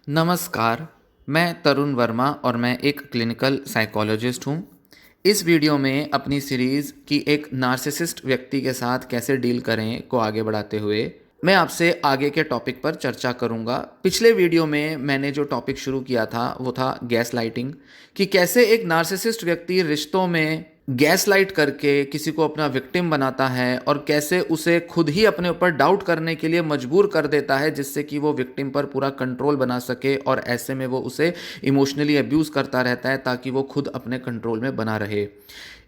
नमस्कार, मैं तरुण वर्मा और मैं एक क्लिनिकल साइकोलॉजिस्ट हूँ। इस वीडियो में अपनी सीरीज़ की एक नार्सिसिस्ट व्यक्ति के साथ कैसे डील करें को आगे बढ़ाते हुए मैं आपसे आगे के टॉपिक पर चर्चा करूँगा। पिछले वीडियो में मैंने जो टॉपिक शुरू किया था वो था गैस लाइटिंग, कि कैसे एक नार्सिसिस्ट व्यक्ति रिश्तों में गैस लाइट करके किसी को अपना विक्टिम बनाता है और कैसे उसे खुद ही अपने ऊपर डाउट करने के लिए मजबूर कर देता है, जिससे कि वो विक्टिम पर पूरा कंट्रोल बना सके और ऐसे में वो उसे इमोशनली अब्यूज़ करता रहता है ताकि वो खुद अपने कंट्रोल में बना रहे।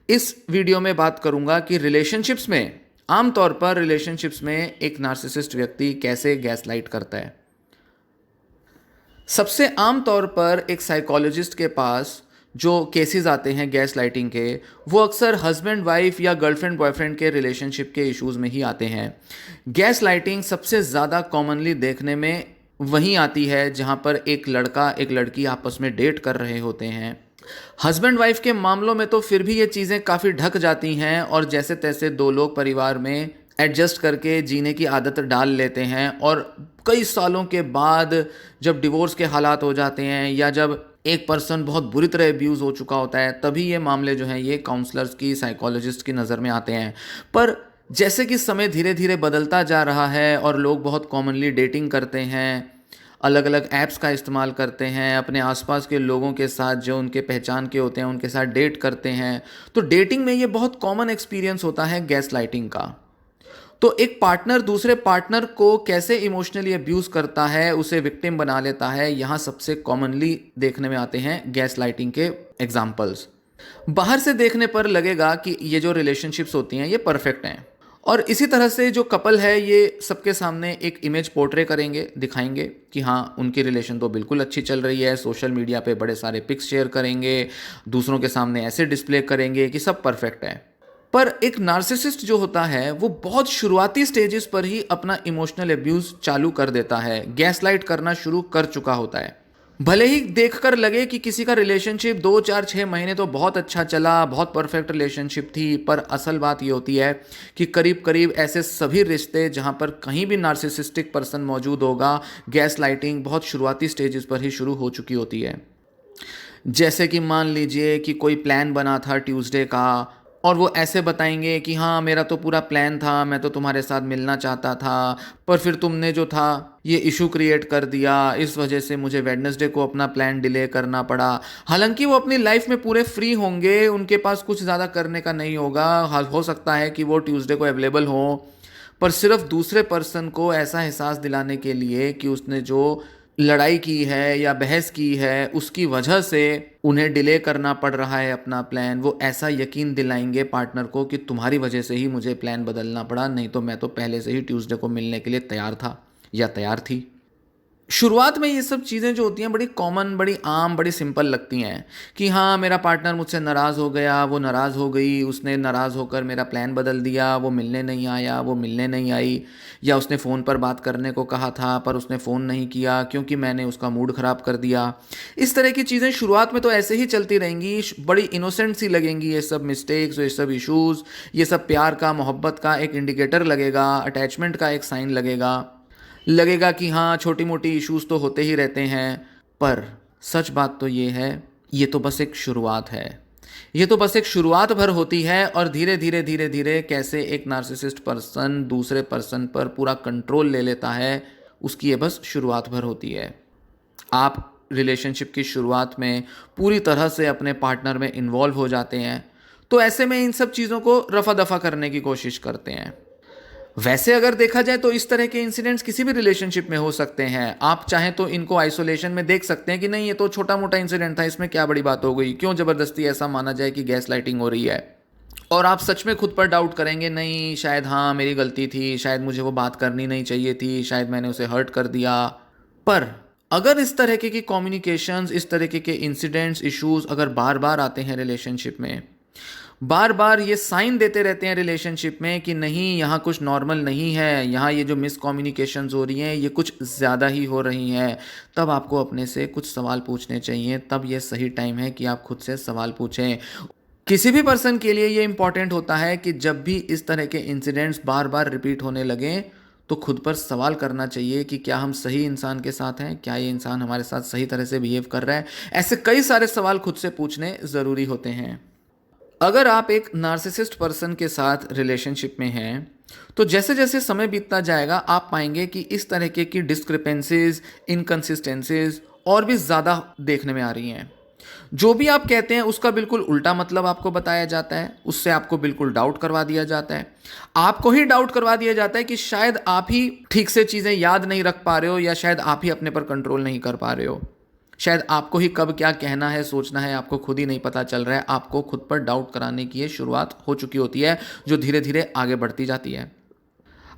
इस वीडियो में बात करूंगा कि रिलेशनशिप्स में, आमतौर पर रिलेशनशिप्स में एक नार्सिसिस्ट व्यक्ति कैसे गैसलाइट करता है। सबसे आम तौर पर एक साइकोलॉजिस्ट के पास जो केसेस आते हैं गैस लाइटिंग के, वो अक्सर हस्बैंड वाइफ या गर्लफ्रेंड बॉयफ्रेंड के रिलेशनशिप के इश्यूज़ में ही आते हैं। गैस लाइटिंग सबसे ज़्यादा कॉमनली देखने में वहीं आती है जहां पर एक लड़का एक लड़की आपस में डेट कर रहे होते हैं। हस्बैंड वाइफ के मामलों में तो फिर भी ये चीज़ें काफ़ी ढक जाती हैं और जैसे तैसे दो लोग परिवार में एडजस्ट करके जीने की आदत डाल लेते हैं, और कई सालों के बाद जब डिवोर्स के हालात हो जाते हैं या जब एक पर्सन बहुत बुरी तरह अब्यूज़ हो चुका होता है, तभी ये मामले जो हैं ये काउंसलर्स की, साइकोलॉजिस्ट की नज़र में आते हैं। पर जैसे कि समय धीरे धीरे बदलता जा रहा है और लोग बहुत कॉमनली डेटिंग करते हैं, अलग अलग ऐप्स का इस्तेमाल करते हैं, अपने आसपास के लोगों के साथ जो उनके पहचान के होते हैं उनके साथ डेट करते हैं, तो डेटिंग में ये बहुत कॉमन एक्सपीरियंस होता है गैस लाइटिंग का। तो एक पार्टनर दूसरे पार्टनर को कैसे इमोशनली अब्यूज़ करता है, उसे विक्टिम बना लेता है, यहाँ सबसे कॉमनली देखने में आते हैं गैस लाइटिंग के एग्जाम्पल्स। बाहर से देखने पर लगेगा कि ये जो रिलेशनशिप्स होती हैं ये परफेक्ट हैं, और इसी तरह से जो कपल है ये सबके सामने एक इमेज पोर्ट्रे करेंगे, दिखाएंगे कि हाँ उनकी रिलेशन तो बिल्कुल अच्छी चल रही है, सोशल मीडिया पे बड़े सारे पिक्स शेयर करेंगे, दूसरों के सामने ऐसे डिस्प्ले करेंगे कि सब परफेक्ट है। पर एक नार्सिसिस्ट जो होता है वो बहुत शुरुआती स्टेजेस पर ही अपना इमोशनल अब्यूज़ चालू कर देता है, गैसलाइट करना शुरू कर चुका होता है। भले ही देखकर लगे कि किसी का रिलेशनशिप 2 4 6 महीने तो बहुत अच्छा चला, बहुत परफेक्ट रिलेशनशिप थी, पर असल बात ये होती है कि करीब करीब ऐसे सभी रिश्ते जहाँ पर कहीं भी नार्सिसिस्टिक पर्सन मौजूद होगा, गैस लाइटिंग बहुत शुरुआती स्टेजेस पर ही शुरू हो चुकी होती है। जैसे कि मान लीजिए कि कोई प्लान बना था ट्यूसडे का, और वो ऐसे बताएंगे कि हाँ मेरा तो पूरा प्लान था, मैं तो तुम्हारे साथ मिलना चाहता था, पर फिर तुमने जो था ये इशू क्रिएट कर दिया, इस वजह से मुझे वेडनेसडे को अपना प्लान डिले करना पड़ा। हालांकि वो अपनी लाइफ में पूरे फ्री होंगे, उनके पास कुछ ज़्यादा करने का नहीं होगा, हो सकता है कि वो ट्यूसडे को अवेलेबल हो, पर सिर्फ दूसरे पर्सन को ऐसा एहसास दिलाने के लिए कि उसने जो लड़ाई की है या बहस की है उसकी वजह से उन्हें डिले करना पड़ रहा है अपना प्लान, वो ऐसा यकीन दिलाएंगे पार्टनर को कि तुम्हारी वजह से ही मुझे प्लान बदलना पड़ा, नहीं तो मैं तो पहले से ही ट्यूसडे को मिलने के लिए तैयार था या तैयार थी। शुरुआत में ये सब चीज़ें जो होती हैं बड़ी कॉमन, बड़ी आम, बड़ी सिंपल लगती हैं कि हाँ मेरा पार्टनर मुझसे नाराज़ हो गया, वो नाराज़ हो गई, उसने नाराज़ होकर मेरा प्लान बदल दिया, वो मिलने नहीं आया, वो मिलने नहीं आई, या उसने फ़ोन पर बात करने को कहा था पर उसने फ़ोन नहीं किया क्योंकि मैंने उसका मूड ख़राब कर दिया। इस तरह की चीज़ें शुरुआत में तो ऐसे ही चलती रहेंगी, बड़ी इनोसेंट सी लगेंगी ये सब मिस्टेक्स, ये सब इश्यूज़, ये सब प्यार का, मोहब्बत का एक इंडिकेटर लगेगा, अटैचमेंट का एक साइन लगेगा कि हाँ छोटी मोटी इश्यूज़ तो होते ही रहते हैं। पर सच बात तो ये है, ये तो बस एक शुरुआत है, ये तो बस एक शुरुआत भर होती है, और धीरे धीरे धीरे धीरे कैसे एक नार्सिसिस्ट पर्सन दूसरे पर्सन पर पूरा कंट्रोल ले लेता है, उसकी ये बस शुरुआत भर होती है। आप रिलेशनशिप की शुरुआत में पूरी तरह से अपने पार्टनर में इन्वॉल्व हो जाते हैं, तो ऐसे में इन सब चीज़ों को रफा दफा करने की कोशिश करते हैं। वैसे अगर देखा जाए तो इस तरह के इंसिडेंट्स किसी भी रिलेशनशिप में हो सकते हैं। आप चाहें तो इनको आइसोलेशन में देख सकते हैं कि नहीं ये तो छोटा मोटा इंसिडेंट था, इसमें क्या बड़ी बात हो गई, क्यों ज़बरदस्ती ऐसा माना जाए कि गैस लाइटिंग हो रही है। और आप सच में खुद पर डाउट करेंगे, नहीं शायद हाँ मेरी गलती थी, शायद मुझे वो बात करनी नहीं चाहिए थी, शायद मैंने उसे हर्ट कर दिया। पर अगर इस तरीके की कम्युनिकेशंस, इस तरीके के इंसिडेंट्स, इश्यूज अगर बार बार आते हैं रिलेशनशिप में, बार बार ये साइन देते रहते हैं रिलेशनशिप में कि नहीं यहाँ कुछ नॉर्मल नहीं है, यहाँ ये जो मिसकम्युनिकेशंस हो रही हैं ये कुछ ज़्यादा ही हो रही हैं, तब आपको अपने से कुछ सवाल पूछने चाहिए। तब ये सही टाइम है कि आप खुद से सवाल पूछें। किसी भी पर्सन के लिए ये इंपॉर्टेंट होता है कि जब भी इस तरह के इंसिडेंट्स बार बार रिपीट होने लगें तो खुद पर सवाल करना चाहिए कि क्या हम सही इंसान के साथ हैं, क्या ये इंसान हमारे साथ सही तरह से बिहेव कर रहा है। ऐसे कई सारे सवाल खुद से पूछने ज़रूरी होते हैं। अगर आप एक नार्सिसिस्ट पर्सन के साथ रिलेशनशिप में हैं तो जैसे जैसे समय बीतता जाएगा आप पाएंगे कि इस तरह की डिस्क्रिपेंसीज, इनकन्सिस्टेंसीज और भी ज़्यादा देखने में आ रही हैं। जो भी आप कहते हैं उसका बिल्कुल उल्टा मतलब आपको बताया जाता है, उससे आपको बिल्कुल डाउट करवा दिया जाता है। आपको ही डाउट करवा दिया जाता है कि शायद आप ही ठीक से चीज़ें याद नहीं रख पा रहे हो, या शायद आप ही अपने पर कंट्रोल नहीं कर पा रहे हो। शायद आपको ही कब क्या कहना है, सोचना है, आपको खुद ही नहीं पता चल रहा है। आपको खुद पर डाउट कराने की ये शुरुआत हो चुकी होती है, जो धीरे धीरे आगे बढ़ती जाती है।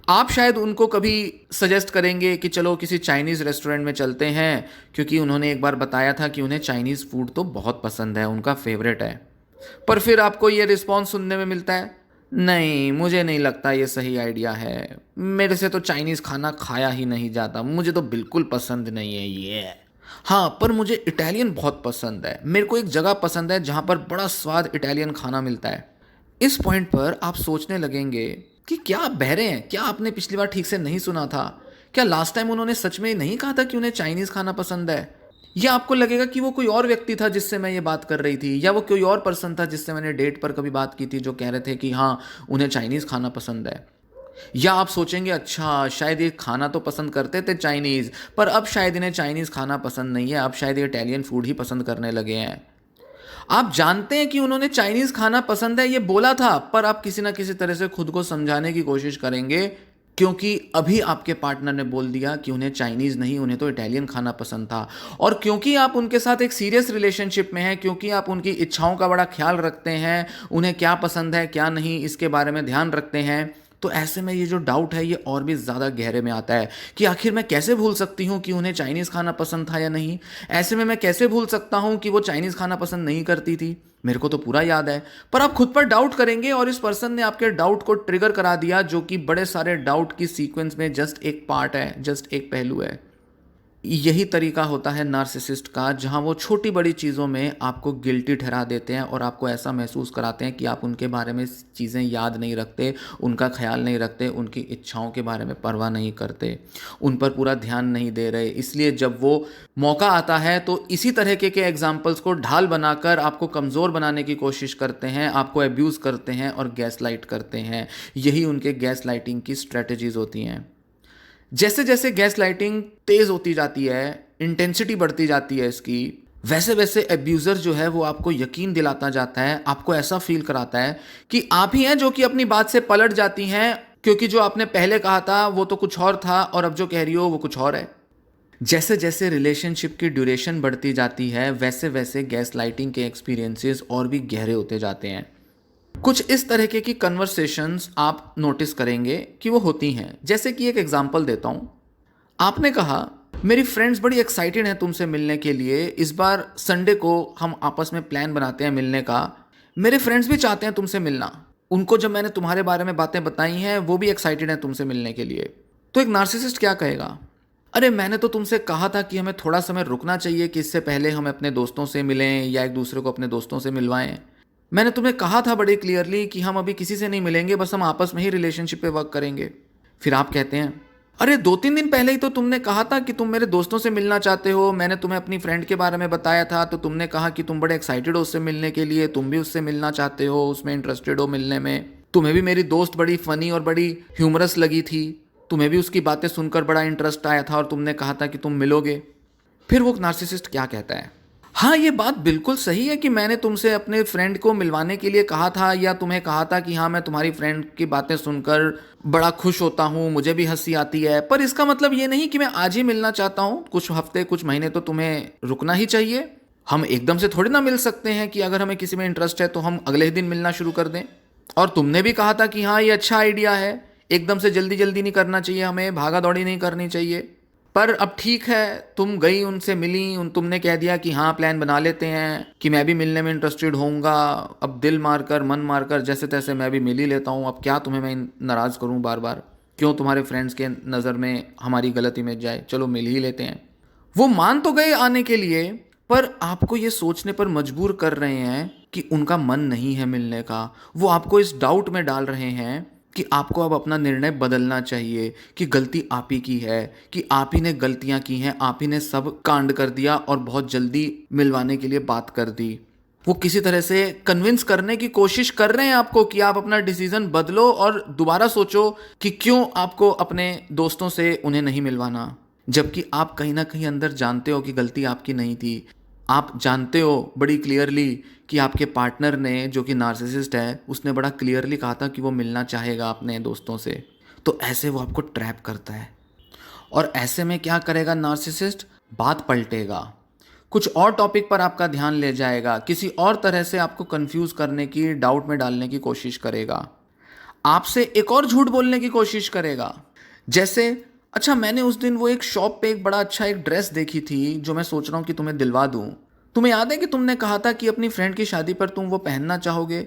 आप शायद उनको कभी सजेस्ट करेंगे कि चलो किसी चाइनीज़ रेस्टोरेंट में चलते हैं, क्योंकि उन्होंने एक बार बताया था कि उन्हें चाइनीज़ फूड तो बहुत पसंद है, उनका फेवरेट है। पर फिर आपको ये रिस्पॉन्स सुनने में मिलता है, नहीं मुझे नहीं लगता ये सही आइडिया है, मेरे से तो चाइनीज़ खाना खाया ही नहीं जाता, मुझे तो बिल्कुल पसंद नहीं है ये। हाँ, पर मुझे इटालियन बहुत पसंद है, मेरे को एक जगह पसंद है जहाँ पर बड़ा स्वाद इटालियन खाना मिलता है। इस पॉइंट पर आप सोचने लगेंगे कि क्या आप बहरे हैं, क्या आपने पिछली बार ठीक से नहीं सुना था, क्या लास्ट टाइम उन्होंने सच में नहीं कहा था कि उन्हें चाइनीज़ खाना पसंद है। या आपको लगेगा कि वो कोई और व्यक्ति था जिससे मैं ये बात कर रही थी, या वो कोई और पर्सन था जिससे मैंने डेट पर कभी बात की थी, जो कह रहे थे कि हाँ उन्हें चाइनीज़ खाना पसंद है। या आप सोचेंगे अच्छा शायद ये खाना तो पसंद करते थे चाइनीज़, पर अब शायद इन्हें चाइनीज़ खाना पसंद नहीं है, अब शायद ये इटालियन फूड ही पसंद करने लगे हैं। आप जानते हैं कि उन्होंने चाइनीज़ खाना पसंद है ये बोला था, पर आप किसी ना किसी तरह से खुद को समझाने की कोशिश करेंगे, क्योंकि अभी आपके पार्टनर ने बोल दिया कि उन्हें चाइनीज़ नहीं, उन्हें तो इटालियन खाना पसंद था। और क्योंकि आप उनके साथ एक सीरियस रिलेशनशिप में हैं, क्योंकि आप उनकी इच्छाओं का बड़ा ख्याल रखते हैं, उन्हें क्या पसंद है क्या नहीं इसके बारे में ध्यान रखते हैं, तो ऐसे में ये जो डाउट है ये और भी ज़्यादा गहरे में आता है कि आखिर मैं कैसे भूल सकती हूँ कि उन्हें चाइनीज़ खाना पसंद था या नहीं। ऐसे में मैं कैसे भूल सकता हूँ कि वो चाइनीज़ खाना पसंद नहीं करती थी, मेरे को तो पूरा याद है। पर आप खुद पर डाउट करेंगे और इस पर्सन ने आपके डाउट को ट्रिगर करा दिया, जो कि बड़े सारे डाउट की सीक्वेंस में जस्ट एक पार्ट है, जस्ट एक पहलू है। यही तरीका होता है नार्सिसिस्ट का, जहां वो छोटी बड़ी चीज़ों में आपको गिल्टी ठहरा देते हैं और आपको ऐसा महसूस कराते हैं कि आप उनके बारे में चीज़ें याद नहीं रखते, उनका ख्याल नहीं रखते, उनकी इच्छाओं के बारे में परवाह नहीं करते, उन पर पूरा ध्यान नहीं दे रहे। इसलिए जब वो मौका आता है तो इसी तरह के एग्जाम्पल्स को ढाल बनाकर आपको कमज़ोर बनाने की कोशिश करते हैं, आपको एब्यूज़ करते हैं और गैस लाइट करते हैं। यही उनके गैस लाइटिंग की स्ट्रेटजीज़ होती हैं। जैसे जैसे गैस लाइटिंग तेज़ होती जाती है, इंटेंसिटी बढ़ती जाती है इसकी, वैसे वैसे एब्यूज़र जो है वो आपको यकीन दिलाता जाता है, आपको ऐसा फील कराता है कि आप ही हैं जो कि अपनी बात से पलट जाती हैं, क्योंकि जो आपने पहले कहा था वो तो कुछ और था और अब जो कह रही हो वो कुछ और है। जैसे जैसे रिलेशनशिप की ड्यूरेशन बढ़ती जाती है वैसे वैसे गैस लाइटिंग के एक्सपीरियंसेस और भी गहरे होते जाते हैं। कुछ इस तरह की कन्वर्सेशंस आप नोटिस करेंगे कि वो होती हैं। जैसे कि एक एग्जांपल देता हूँ, आपने कहा मेरी फ्रेंड्स बड़ी एक्साइटेड हैं तुमसे मिलने के लिए, इस बार संडे को हम आपस में प्लान बनाते हैं मिलने का, मेरे फ्रेंड्स भी चाहते हैं तुमसे मिलना, उनको जब मैंने तुम्हारे बारे में बातें बताई हैं वो भी एक्साइटेड हैं तुमसे मिलने के लिए। तो एक नार्सिसिस्ट क्या कहेगा, अरे मैंने तो तुमसे कहा था कि हमें थोड़ा समय रुकना चाहिए कि इससे पहले हम अपने दोस्तों से मिलें या एक दूसरे को अपने दोस्तों से मिलवाएं। मैंने तुम्हें कहा था बड़े क्लियरली कि हम अभी किसी से नहीं मिलेंगे, बस हम आपस में ही रिलेशनशिप पे वर्क करेंगे। फिर आप कहते हैं अरे 2-3 दिन पहले ही तो तुमने कहा था कि तुम मेरे दोस्तों से मिलना चाहते हो, मैंने तुम्हें अपनी फ्रेंड के बारे में बताया था तो तुमने कहा कि तुम बड़े एक्साइटेड हो उससे मिलने के लिए, तुम भी उससे मिलना चाहते हो, उसमें इंटरेस्टेड हो मिलने में, तुम्हें भी मेरी दोस्त बड़ी फनी और बड़ी ह्यूमरस लगी थी, तुम्हें भी उसकी बातें सुनकर बड़ा इंटरेस्ट आया था और तुमने कहा था कि तुम मिलोगे। फिर वो नार्सिसिस्ट क्या कहता है, हाँ ये बात बिल्कुल सही है कि मैंने तुमसे अपने फ्रेंड को मिलवाने के लिए कहा था, या तुम्हें कहा था कि हाँ मैं तुम्हारी फ्रेंड की बातें सुनकर बड़ा खुश होता हूँ, मुझे भी हंसी आती है, पर इसका मतलब ये नहीं कि मैं आज ही मिलना चाहता हूँ, कुछ हफ्ते कुछ महीने तो तुम्हें रुकना ही चाहिए। हम एकदम से थोड़ी ना मिल सकते हैं कि अगर हमें किसी में इंटरेस्ट है तो हम अगले ही दिन मिलना शुरू कर दें। और तुमने भी कहा था कि हाँ ये अच्छा आइडिया है, एकदम से जल्दी जल्दी नहीं करना चाहिए, हमें भागा दौड़ी नहीं करनी चाहिए। पर अब ठीक है, तुम गई उनसे मिली, तुमने कह दिया कि हाँ प्लान बना लेते हैं कि मैं भी मिलने में इंटरेस्टेड होऊंगा, अब दिल मारकर मन मारकर जैसे तैसे मैं भी मिल ही लेता हूँ, अब क्या तुम्हें मैं नाराज़ करूँ बार बार, क्यों तुम्हारे फ्रेंड्स के नज़र में हमारी गलत इमेज जाए, चलो मिल ही लेते हैं। वो मान तो गए आने के लिए, पर आपको ये सोचने पर मजबूर कर रहे हैं कि उनका मन नहीं है मिलने का। वो आपको इस डाउट में डाल रहे हैं कि आपको अब अपना निर्णय बदलना चाहिए, कि गलती आप ही की है, कि आप ही ने गलतियां की हैं, आप ही ने सब कांड कर दिया और बहुत जल्दी मिलवाने के लिए बात कर दी। वो किसी तरह से कन्विंस करने की कोशिश कर रहे हैं आपको कि आप अपना डिसीजन बदलो और दोबारा सोचो कि क्यों आपको अपने दोस्तों से उन्हें नहीं मिलवाना, जबकि आप कहीं ना कहीं अंदर जानते हो कि गलती आपकी नहीं थी। आप जानते हो बड़ी क्लियरली कि आपके पार्टनर ने, जो कि नार्सिसिस्ट है, उसने बड़ा क्लियरली कहा था कि वो मिलना चाहेगा अपने दोस्तों से। तो ऐसे वो आपको ट्रैप करता है। और ऐसे में क्या करेगा नार्सिसिस्ट? बात पलटेगा, कुछ और टॉपिक पर आपका ध्यान ले जाएगा, किसी और तरह से आपको कंफ्यूज करने की, डाउट में डालने की कोशिश करेगा, आपसे एक और झूठ बोलने की कोशिश करेगा। जैसे, अच्छा मैंने उस दिन वो एक शॉप पे एक बड़ा अच्छा एक ड्रेस देखी थी जो मैं सोच रहा हूँ कि तुम्हें दिलवा दूँ। तुम्हें याद है कि तुमने कहा था कि अपनी फ्रेंड की शादी पर तुम वो पहनना चाहोगे?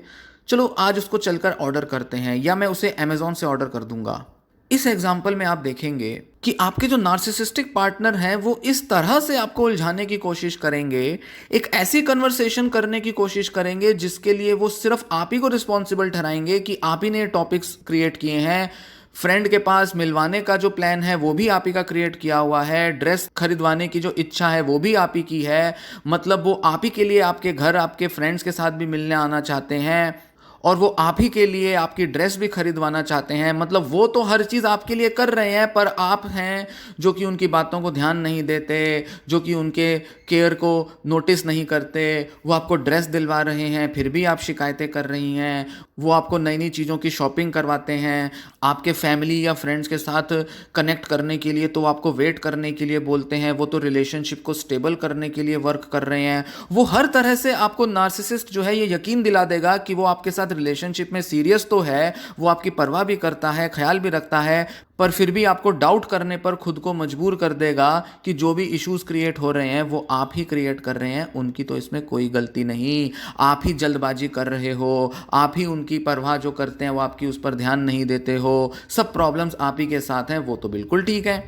चलो आज उसको चलकर ऑर्डर करते हैं, या मैं उसे अमेज़ॉन से ऑर्डर कर दूंगा। इस एग्जाम्पल में आप देखेंगे कि आपके जो नार्सिसिस्टिक पार्टनर हैं वो इस तरह से आपको उलझाने की कोशिश करेंगे, एक ऐसी कन्वर्सेशन करने की कोशिश करेंगे जिसके लिए वो सिर्फ आप ही को रिस्पॉन्सिबल ठहराएंगे कि आप ही ने टॉपिक्स क्रिएट किए हैं। फ्रेंड के पास मिलवाने का जो प्लान है वो भी आप ही का क्रिएट किया हुआ है, ड्रेस खरीदवाने की जो इच्छा है वो भी आप ही की है। मतलब वो आप ही के लिए आपके घर आपके फ्रेंड्स के साथ भी मिलने आना चाहते हैं, और वो आप ही के लिए आपकी ड्रेस भी खरीदवाना चाहते हैं। मतलब वो तो हर चीज़ आपके लिए कर रहे हैं, पर आप हैं जो कि उनकी बातों को ध्यान नहीं देते, जो कि उनके केयर को नोटिस नहीं करते। वो आपको ड्रेस दिलवा रहे हैं फिर भी आप शिकायतें कर रही हैं। वो आपको नई नई चीज़ों की शॉपिंग करवाते हैं, आपके फैमिली या फ्रेंड्स के साथ कनेक्ट करने के लिए तो आपको वेट करने के लिए बोलते हैं। वो तो रिलेशनशिप को स्टेबल करने के लिए वर्क कर रहे हैं। वो हर तरह से आपको, नार्सिसिस्ट जो है, ये यकीन दिला देगा कि वो आपके साथ रिलेशनशिप में सीरियस तो है, वो आपकी परवाह भी करता है, ख्याल भी रखता है, पर फिर भी आपको डाउट करने पर खुद को मजबूर कर देगा कि जो भी इश्यूज क्रिएट हो रहे हैं वो आप ही क्रिएट कर रहे हैं, उनकी तो इसमें कोई गलती नहीं। आप ही जल्दबाजी कर रहे हो, आप ही उनकी परवाह जो करते हैं वो आपकी उस पर ध्यान नहीं देते हो, सब प्रॉब्लम्स आप ही के साथ हैं। वो तो बिल्कुल ठीक है।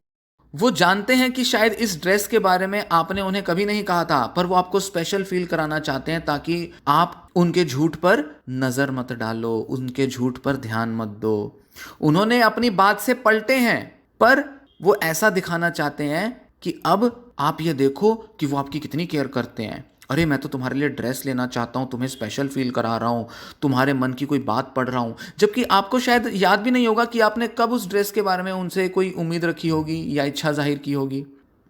वो जानते हैं कि शायद इस ड्रेस के बारे में आपने उन्हें कभी नहीं कहा था, पर वो आपको स्पेशल फील कराना चाहते हैं ताकि आप उनके झूठ पर नजर मत डालो, उनके झूठ पर ध्यान मत दो। उन्होंने अपनी बात से पलटे हैं, पर वो ऐसा दिखाना चाहते हैं कि अब आप ये देखो कि वो आपकी कितनी केयर करते हैं। अरे मैं तो तुम्हारे लिए ड्रेस लेना चाहता हूँ, तुम्हें स्पेशल फील करा रहा हूँ, तुम्हारे मन की कोई बात पढ़ रहा हूँ। जबकि आपको शायद याद भी नहीं होगा कि आपने कब उस ड्रेस के बारे में उनसे कोई उम्मीद रखी होगी या इच्छा जाहिर की होगी।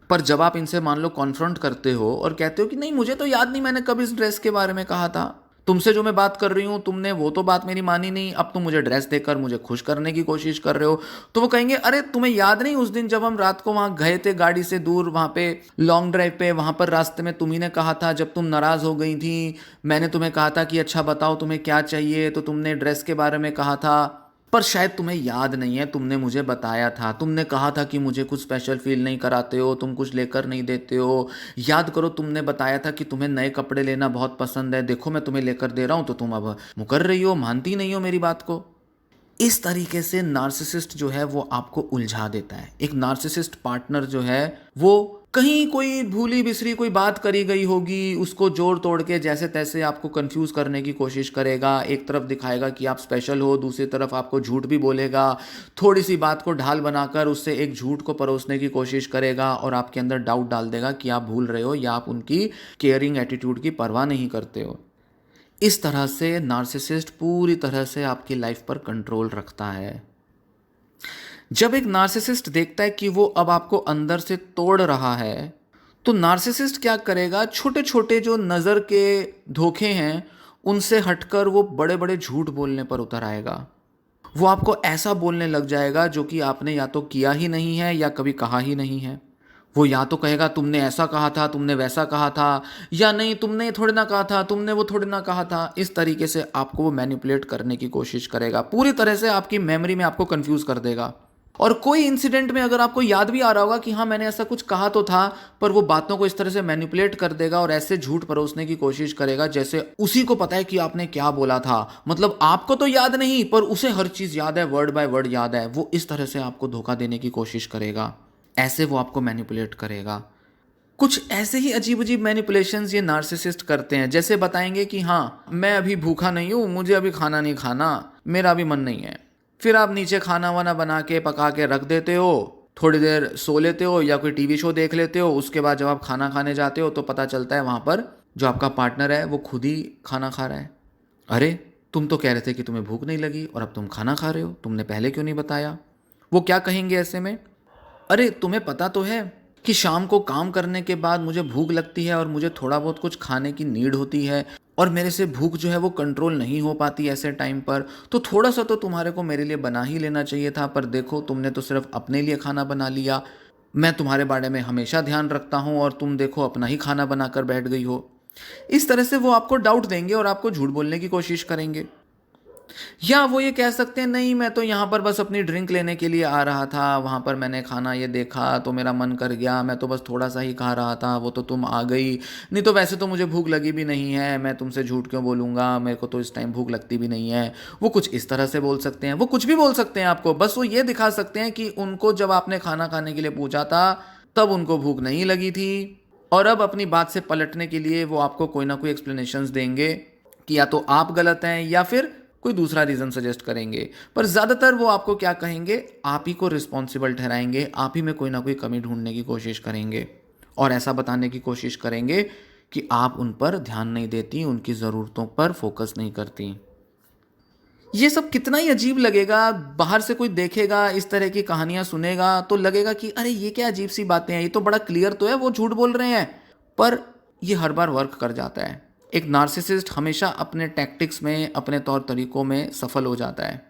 पर जब आप इनसे मान लो कॉन्फ्रंट करते हो और कहते हो कि नहीं मुझे तो याद नहीं मैंने कब इस ड्रेस के बारे में कहा था, तुमसे जो मैं बात कर रही हूँ तुमने वो तो बात मेरी मानी नहीं, अब तुम मुझे ड्रेस देकर मुझे खुश करने की कोशिश कर रहे हो। तो वो कहेंगे अरे तुम्हें याद नहीं उस दिन जब हम रात को वहाँ गए थे गाड़ी से दूर, वहाँ पे लॉन्ग ड्राइव पे, वहाँ पर रास्ते में तुम्ही ने कहा था जब तुम नाराज़ हो गई थी, मैंने तुम्हें कहा था कि अच्छा बताओ तुम्हें क्या चाहिए, तो तुमने ड्रेस के बारे में कहा था। पर शायद तुम्हें याद नहीं है, तुमने मुझे बताया था, तुमने कहा था कि मुझे कुछ स्पेशल फील नहीं कराते हो, तुम कुछ लेकर नहीं देते हो। याद करो तुमने बताया था कि तुम्हें नए कपड़े लेना बहुत पसंद है, देखो मैं तुम्हें लेकर दे रहा हूँ, तो तुम अब मुकर रही हो, मानती नहीं हो मेरी बात को। इस तरीके से नार्सिसिस्ट जो है वो आपको उलझा देता है। एक नार्सिसिस्ट पार्टनर जो है वो कहीं कोई भूली बिसरी कोई बात करी गई होगी, उसको जोड़ तोड़ के जैसे तैसे आपको कंफ्यूज करने की कोशिश करेगा। एक तरफ दिखाएगा कि आप स्पेशल हो, दूसरी तरफ आपको झूठ भी बोलेगा, थोड़ी सी बात को ढाल बनाकर उससे एक झूठ को परोसने की कोशिश करेगा और आपके अंदर डाउट डाल देगा कि आप भूल रहे हो या आप उनकी केयरिंग एटीट्यूड की परवाह नहीं करते हो। इस तरह से नार्सिसिस्ट पूरी तरह से आपकी लाइफ पर कंट्रोल रखता है। जब एक नार्सिसिस्ट देखता है कि वो अब आपको अंदर से तोड़ रहा है, तो नार्सिसिस्ट क्या करेगा, छोटे छोटे जो नज़र के धोखे हैं उनसे हटकर वो बड़े बड़े झूठ बोलने पर उतर आएगा। वो आपको ऐसा बोलने लग जाएगा जो कि आपने या तो किया ही नहीं है या कभी कहा ही नहीं है। वो या तो कहेगा तुमने ऐसा कहा था, तुमने वैसा कहा था, या नहीं तुमने थोड़ी ना कहा था, तुमने वो थोड़ी ना कहा था। इस तरीके से आपको वो मैनिपुलेट करने की कोशिश करेगा, पूरी तरह से आपकी मेमोरी में आपको कंफ्यूज कर देगा। और कोई इंसिडेंट में अगर आपको याद भी आ रहा होगा कि हाँ मैंने ऐसा कुछ कहा तो था, पर वो बातों को इस तरह से मैनिपुलेट कर देगा और ऐसे झूठ परोसने की कोशिश करेगा जैसे उसी को पता है कि आपने क्या बोला था। मतलब आपको तो याद नहीं पर उसे हर चीज़ याद है, वर्ड बाय वर्ड याद है। वो इस तरह से आपको धोखा देने की कोशिश करेगा, ऐसे वो आपको मैनिपुलेट करेगा। कुछ ऐसे ही अजीब-अजीब मैनिपुलेशंस ये नार्सिसिस्ट करते हैं। जैसे बताएँगे कि हाँ, मैं अभी भूखा नहीं हूँ, मुझे अभी खाना नहीं खाना, मेरा अभी मन नहीं है। फिर आप नीचे खाना-वाना बना के, पका के रख देते हो, थोड़ी देर सो लेते हो या कोई टीवी शो देख लेते हो। उसके बाद जब आप खाना खाने जाते हो तो पता चलता है वहाँ पर जो आपका पार्टनर है वो खुद ही खाना खा रहा है। अरे! तुम तो कह रहे थे कि तुम्हें भूख नहीं लगी और अब तुम खाना खा रहे हो, तुमने पहले क्यों नहीं बताया? वो क्या कहेंगे ऐसे में? अरे तुम्हें पता तो है कि शाम को काम करने के बाद मुझे भूख लगती है और मुझे थोड़ा बहुत कुछ खाने की नीड होती है और मेरे से भूख जो है वो कंट्रोल नहीं हो पाती ऐसे टाइम पर, तो थोड़ा सा तो तुम्हारे को मेरे लिए बना ही लेना चाहिए था, पर देखो तुमने तो सिर्फ अपने लिए खाना बना लिया। मैं तुम्हारे बारे में हमेशा ध्यान रखता हूँ और तुम देखो अपना ही खाना बनाकर बैठ गई हो। इस तरह से वो आपको डाउट देंगे और आपको झूठ बोलने की कोशिश करेंगे। या वो ये कह सकते हैं, नहीं मैं तो यहाँ पर बस अपनी ड्रिंक लेने के लिए आ रहा था, वहाँ पर मैंने खाना ये देखा तो मेरा मन कर गया, मैं तो बस थोड़ा सा ही खा रहा था, वो तो तुम आ गई, नहीं तो वैसे तो मुझे भूख लगी भी नहीं है, मैं तुमसे झूठ क्यों बोलूँगा, मेरे को तो इस टाइम भूख लगती भी नहीं है। वो कुछ इस तरह से बोल सकते हैं, वो कुछ भी बोल सकते हैं आपको, बस वो ये दिखा सकते हैं कि उनको जब आपने खाना खाने के लिए पूछा था तब उनको भूख नहीं लगी थी और अब अपनी बात से पलटने के लिए वो आपको कोई ना कोई एक्सप्लेनेशंस देंगे कि या तो आप गलत हैं या फिर कोई दूसरा रीज़न सजेस्ट करेंगे। पर ज़्यादातर वो आपको क्या कहेंगे, आप ही को रिस्पॉन्सिबल ठहराएंगे, आप ही में कोई ना कोई कमी ढूंढने की कोशिश करेंगे और ऐसा बताने की कोशिश करेंगे कि आप उन पर ध्यान नहीं देती, उनकी ज़रूरतों पर फोकस नहीं करती। ये सब कितना ही अजीब लगेगा, बाहर से कोई देखेगा, इस तरह की कहानियाँ सुनेगा तो लगेगा कि अरे ये क्या अजीब सी बातें हैं, ये तो बड़ा क्लियर तो है वो झूठ बोल रहे हैं। पर ये हर बार वर्क कर जाता है। एक नार्सिसिस्ट हमेशा अपने टैक्टिक्स में, अपने तौर तरीकों में सफल हो जाता है।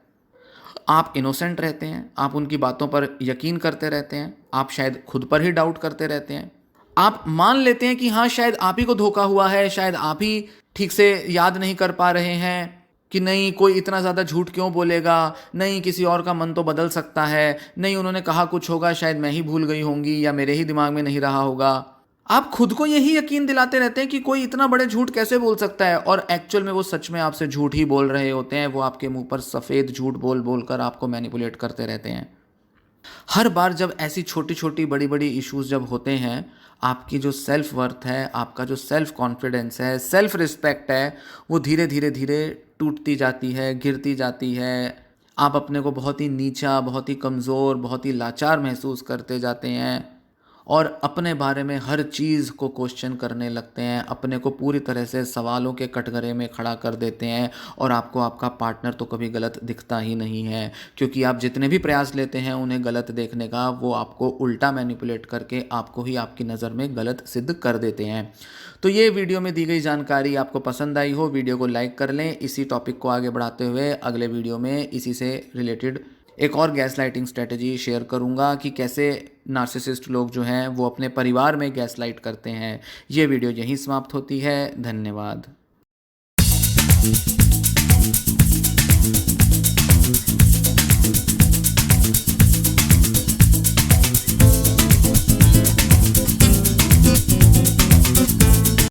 आप इनोसेंट रहते हैं, आप उनकी बातों पर यकीन करते रहते हैं, आप शायद खुद पर ही डाउट करते रहते हैं। आप मान लेते हैं कि हाँ शायद आप ही को धोखा हुआ है, शायद आप ही ठीक से याद नहीं कर पा रहे हैं कि नहीं कोई इतना ज़्यादा झूठ क्यों बोलेगा, नहीं किसी और का मन तो बदल सकता है, नहीं उन्होंने कहा कुछ होगा, शायद मैं ही भूल गई होंगी या मेरे ही दिमाग में नहीं रहा होगा। आप खुद को यही यकीन दिलाते रहते हैं कि कोई इतना बड़े झूठ कैसे बोल सकता है और एक्चुअल में वो सच में आपसे झूठ ही बोल रहे होते हैं। वो आपके मुंह पर सफ़ेद झूठ बोल बोल कर आपको मैनिपुलेट करते रहते हैं। हर बार जब ऐसी छोटी-छोटी, बड़ी-बड़ी इश्यूज़ जब होते हैं, आपकी जो सेल्फ वर्थ है, आपका जो सेल्फ कॉन्फिडेंस है, सेल्फ रिस्पेक्ट है, वो धीरे-धीरे टूटती जाती है, गिरती जाती है। आप अपने को बहुत ही नीचा, बहुत ही कमज़ोर, बहुत ही लाचार महसूस करते जाते हैं और अपने बारे में हर चीज़ को क्वेश्चन करने लगते हैं, अपने को पूरी तरह से सवालों के कटघरे में खड़ा कर देते हैं और आपको आपका पार्टनर तो कभी गलत दिखता ही नहीं है, क्योंकि आप जितने भी प्रयास लेते हैं उन्हें गलत देखने का, वो आपको उल्टा मैनिपुलेट करके आपको ही आपकी नज़र में गलत सिद्ध कर देते हैं। तो ये वीडियो में दी गई जानकारी आपको पसंद आई हो, वीडियो को लाइक कर लें। इसी टॉपिक को आगे बढ़ाते हुए अगले वीडियो में इसी से रिलेटेड एक और गैसलाइटिंग स्ट्रेटजी शेयर करूंगा कि कैसे नार्सिसिस्ट लोग जो हैं वो अपने परिवार में गैसलाइट करते हैं। ये वीडियो यहीं समाप्त होती है। धन्यवाद।